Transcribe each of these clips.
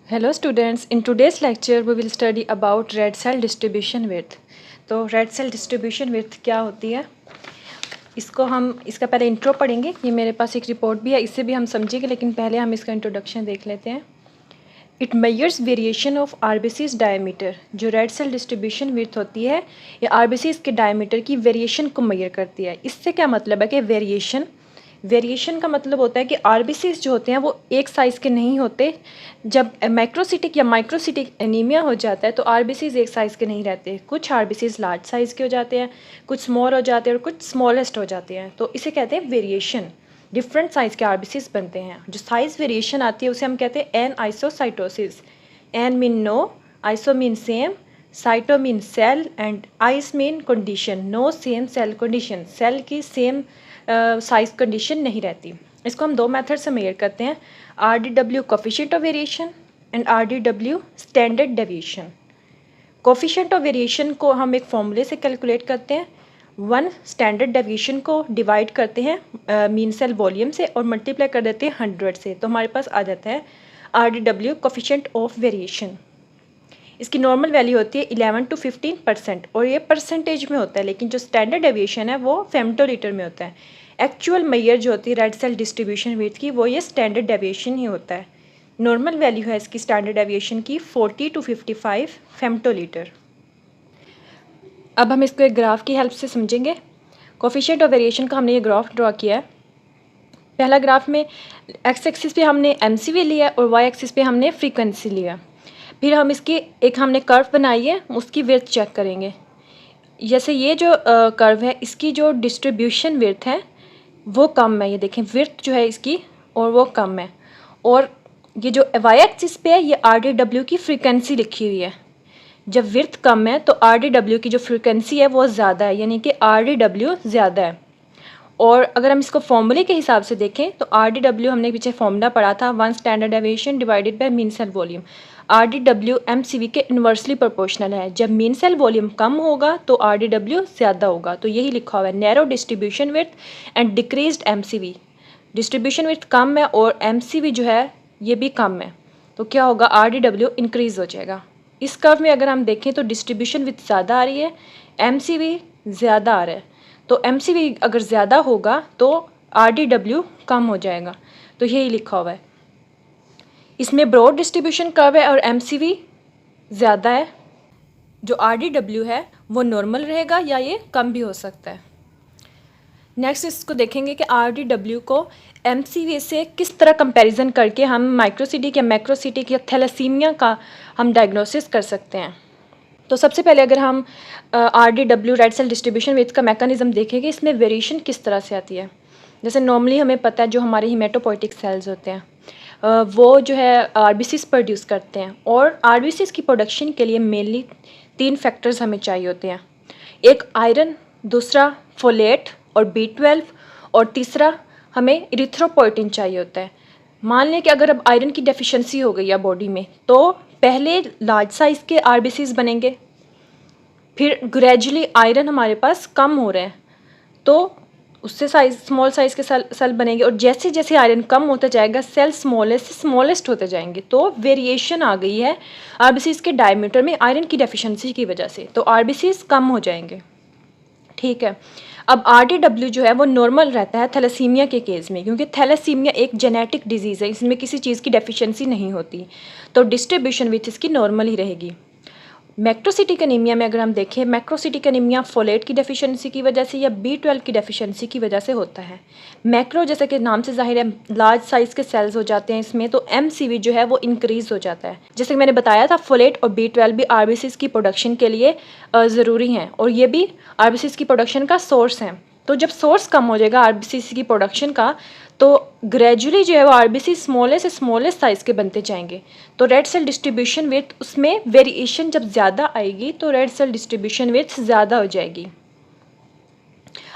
Hello students, in today's lecture we will study about red cell distribution width। तो red cell distribution width क्या होती है, इसका पहले इंट्रो पढ़ेंगे। ये मेरे पास एक रिपोर्ट भी है, इससे भी हम समझेंगे, लेकिन पहले हम इसका इंट्रोडक्शन देख लेते हैं। It measures variation of RBCs diameter. जो रेड सेल डिस्ट्रीब्यूशन विड्थ होती है ये आरबीसीज के डायमीटर की वेरिएशन को मेजर करती है। इससे क्या मतलब है कि वेरिएशन का मतलब होता है कि आरबीसीज जो होते हैं वो एक साइज़ के नहीं होते। जब मैक्रोसिटिक या माइक्रोसिटिक एनीमिया हो जाता है तो आरबीसीज एक साइज़ के नहीं रहते। कुछ आरबीसीज लार्ज साइज़ के हो जाते हैं, कुछ स्मॉल हो जाते हैं और कुछ स्मॉलेस्ट हो जाते हैं। तो इसे कहते हैं वेरिएशन। डिफरेंट साइज़ के आरबीसीज बनते हैं। जो साइज़ वेरिएशन आती है उसे हम कहते हैं anisocytosis. An mean no, iso mean same, cyto mean cell and ice mean condition. No same cell condition, cell की सेम साइज कंडीशन नहीं रहती। इसको हम दो मेथड से मेजर करते हैं, RDW coefficient of variation and RDW standard deviation. Coefficient of variation को हम एक फॉर्मूले से कैलकुलेट करते हैं। वन स्टैंडर्ड डेविएशन को डिवाइड करते हैं मीन सेल वॉल्यूम से और मल्टीप्लाई कर देते हैं 100 से, तो हमारे पास आ जाता है RDW कोफिशिएंट ऑफ वेरिएशन। इसकी नॉर्मल वैल्यू होती है 11 to 15% और ये परसेंटेज में होता है, लेकिन जो स्टैंडर्ड डेविएशन है वो फेम्टोलीटर में होता है। एक्चुअल मेजर जो होती है रेड सेल डिस्ट्रीब्यूशन विड्थ की वो ये स्टैंडर्ड डेविएशन ही होता है। नॉर्मल वैल्यू है इसकी स्टैंडर्ड डेविएशन की 40 to 55 फेम्टोलीटर। अब हम इसको एक ग्राफ की हेल्प से समझेंगे। कोफिशिएंट ऑफ वेरिएशन का हमने ये ग्राफ ड्रॉ किया है। पहला ग्राफ में एक्स एक्सिस पे हमने MCV लिया और वाई एक्सिस पे हमने फ्रीक्वेंसी लिया। फिर हम इसकी हमने कर्व बनाई है, उसकी विड्थ चेक करेंगे। जैसे ये जो कर्व है इसकी जो डिस्ट्रीब्यूशन विड्थ है वो कम है, ये देखें विड्थ जो है इसकी और वो कम है। और ये जो वाई एक्सिस पे है ये RDW की फ्रीक्वेंसी लिखी हुई है। जब विड्थ कम है तो RDW की जो फ्रीक्वेंसी है वो ज़्यादा है, यानी कि RDW ज़्यादा है। और अगर हम इसको फॉर्मूले के हिसाब से देखें तो RDW हमने पीछे फॉर्मूला पढ़ा था, one standard deviation divided by mean cell volume. RDW MCV के इन्वर्सली प्रोपोर्शनल है। जब मीन सेल वॉल्यूम कम होगा तो RDW ज़्यादा होगा। तो यही लिखा हुआ है, narrow distribution width and decreased MCV। Distribution width कम है और MCV जो है ये भी कम है, तो क्या होगा RDW इंक्रीज़ हो जाएगा। इस कर्व में अगर हम देखें तो डिस्ट्रीब्यूशन विड्थ ज़्यादा आ रही है, MCV ज़्यादा आ रहा है। तो MCV अगर ज़्यादा होगा तो RDW कम हो जाएगा, तो यही लिखा हुआ है। इसमें ब्रॉड डिस्ट्रीब्यूशन कर्व है और MCV ज़्यादा है। जो RDW है वो नॉर्मल रहेगा या ये कम भी हो सकता है। नेक्स्ट इसको देखेंगे कि RDW को MCV से किस तरह कंपैरिजन करके हम माइक्रोसिटिक या मैक्रोसिटिक या थैलेसीमिया का हम डायग्नोसिस कर सकते हैं। तो सबसे पहले अगर हम RDW red cell distribution width का मैकेनिज्म देखेंगे, इसमें वेरिएशन किस तरह से आती है। जैसे नॉर्मली हमें पता है जो हमारे हीमेटोपोइटिक सेल्स होते हैं वो जो है RBCs प्रोड्यूस करते हैं, और RBCs की प्रोडक्शन के लिए मेनली 3 फैक्टर्स हमें चाहिए होते हैं। एक आयरन, दूसरा फोलेट और B12 और तीसरा हमें इरिथ्रोपोइटिन चाहिए होता है। मान लें कि अगर अब आयरन की डेफिशिएंसी हो गई है बॉडी में तो पहले लार्ज साइज़ के RBCs बनेंगे, फिर ग्रेजुअली आयरन हमारे पास कम हो रहे हैं तो उससे स्मॉल साइज़ के सेल बनेंगे, और जैसे जैसे आयरन कम होता जाएगा सेल स्मॉलेस्ट से स्मॉलेस्ट होते जाएंगे। तो वेरिएशन आ गई है RBCs के डायमीटर में आयरन की डेफिशिएंसी की वजह से, तो RBCs कम हो जाएंगे। ठीक है, अब RDW जो है वो नॉर्मल रहता है थैलेसीमिया के केस में, क्योंकि थैलेसीमिया एक जेनेटिक डिजीज़ है, इसमें किसी चीज़ की डेफिशिएंसी नहीं होती, तो डिस्ट्रीब्यूशन विथ इसकी नॉर्मल ही रहेगी। मैक्रोसिटिक एनीमिया में अगर हम देखें, मैक्रोसिटिक एनीमिया फोलेट की डेफिशिएंसी की वजह से या B12 की डेफिशिएंसी की वजह से होता है। मैक्रो जैसे कि नाम से जाहिर है लार्ज साइज़ के सेल्स हो जाते हैं इसमें, तो MCV जो है वो इंक्रीज़ हो जाता है। जैसे कि मैंने बताया था फोलेट और B12 भी RBCs की प्रोडक्शन के लिए ज़रूरी हैं, और ये भी RBCs की प्रोडक्शन का सोर्स हैं। तो जब सोर्स कम हो जाएगा RBCs की प्रोडक्शन का तो ग्रेजुअली जो है वो RBC स्मॉलेस्ट से स्मॉलेस्ट साइज़ के बनते जाएंगे। तो रेड सेल डिस्ट्रीब्यूशन विड्थ उसमें वेरिएशन जब ज़्यादा आएगी तो रेड सेल डिस्ट्रीब्यूशन विड्थ ज़्यादा हो जाएगी।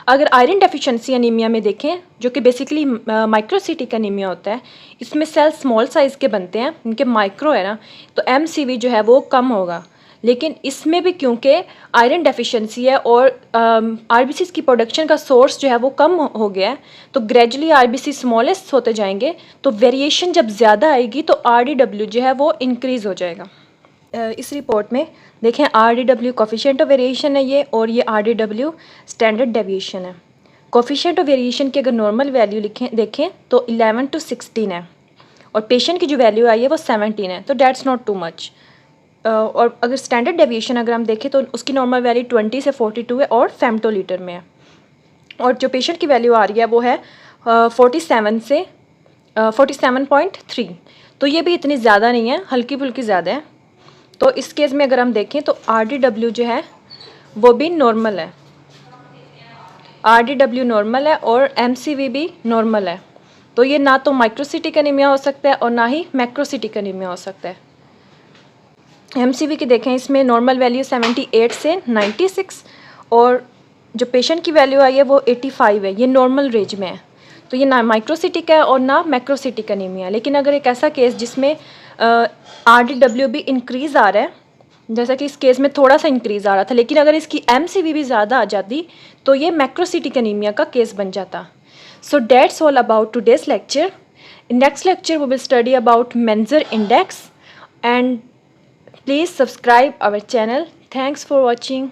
अगर आयरन डेफिशिएंसी एनीमिया में देखें, जो कि बेसिकली माइक्रोसिटिक एनीमिया होता है, इसमें सेल स्मॉल साइज़ के बनते हैं, इनके माइक्रो है ना, तो MCV जो है वो कम होगा। लेकिन इसमें भी क्योंकि आयरन डेफिशिएंसी है और आरबीसी की प्रोडक्शन का सोर्स जो है वो कम हो गया है, तो ग्रेजुअली आरबीसी स्मॉलेस्ट होते जाएंगे, तो वेरिएशन जब ज़्यादा आएगी तो आरडीडब्ल्यू जो है वो इंक्रीज़ हो जाएगा। इस रिपोर्ट में देखें आरडीडब्ल्यू कोफिशिएंट ऑफ वेरिएशन है ये, और ये आरडीडब्ल्यू स्टैंडर्ड डेविएशन है। कोफिशिएंट ऑफ वेरिएशन की अगर नॉर्मल वैल्यू देखें तो 11 to 16 है, और पेशेंट की जो वैल्यू आई है वो 17 है, तो डेट्स नॉट टू मच। और अगर स्टैंडर्ड डेविएशन अगर हम देखें तो उसकी नॉर्मल वैल्यू 20 से 42 है और फेम्टोलीटर में है, और जो पेशेंट की वैल्यू आ रही है वो है 47 से 47.3, तो ये भी इतनी ज़्यादा नहीं है, हल्की फुल्की ज़्यादा है। तो इस केस में अगर हम देखें तो आरडीडब्ल्यू जो है वो भी नॉर्मल है, आरडीडब्ल्यू नॉर्मल है और एमसीवी भी नॉर्मल है, तो ये ना तो माइक्रोसिटिक एनीमिया हो सकता है और ना ही मैक्रोसिटिक एनीमिया हो सकता है। एमसीवी की देखें इसमें नॉर्मल वैल्यू 78 से 96, और जो पेशेंट की वैल्यू आई है वो 85 है, ये नॉर्मल रेंज में है, तो ये ना माइक्रोसिटिक है और ना मैक्रोसिटिक एनीमिया। लेकिन अगर एक ऐसा केस जिसमें आरडीडब्ल्यू भी इंक्रीज़ आ रहा है, जैसा कि इस केस में थोड़ा सा इंक्रीज़ आ रहा था, लेकिन अगर इसकी एमसीवी भी ज़्यादा आ जाती तो ये मैक्रोसिटिक एनीमिया का केस बन जाता। So that's all about today's lecture. In next lecture we will study about Menzer index, and please subscribe our channel. Thanks for watching.